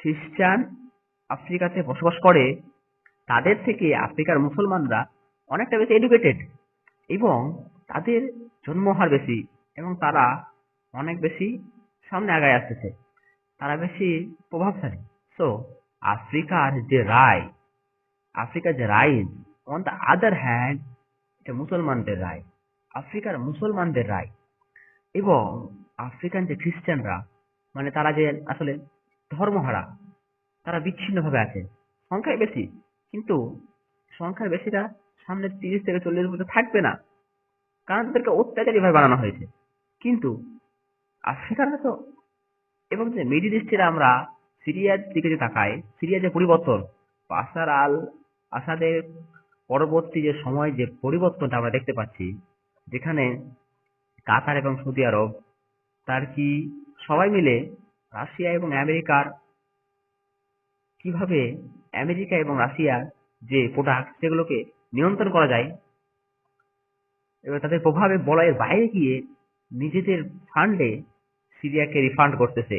খ্রিস্টান আফ্রিকাতে বসবাস করে তাদের থেকে আফ্রিকার মুসলমানরা অনেকটা বেশি এডুকেটেড এবং তাদের জন্মহার বেশি এবং তারা অনেক বেশি সামনে আগায় আসতেছে, তারা বেশি প্রভাবশালী। সো আফ্রিকার যে রায়, আফ্রিকার যে rise, on the other hand, এটা মুসলমানদের রায়, আফ্রিকার মুসলমানদের রায়। এবং আফ্রিকান যে খ্রিস্টানরা, মানে তারা যে আসলে ধর্মহারা, তারা বিচ্ছিন্নভাবে আছে, সংখ্যায় বেশি, কিন্তু সংখ্যার বেশিরা সামনে 30 থেকে 40 বছর থাকবে না, কারণ তাদেরকে অত্যাচারী ভাবে বানানো হয়েছে। কিন্তু আফ্রিকারা তো, এবং যে মিডিল ইস্টের আমরা সিরিয়ার দিকে যে তাকাই, সিরিয়ার যে পরিবর্তন, বাশার আল আসাদের পরবর্তী যে সময় যে পরিবর্তনটা আমরা দেখতে পাচ্ছি, যেখানে কাতার এবং সৌদি আরব, টার্কি সবাই মিলে রাশিয়া এবং আমেরিকার, কিভাবে আমেরিকা এবং রাশিয়ার যে প্রোডাক্ট সেগুলোকে নিয়ন্ত্রণ করা যায়, এবার তাদের প্রভাবে বলয়ের বাইরে গিয়ে নিজেদের ফান্ডে সিরিয়াকে রিফান্ড করতেছে।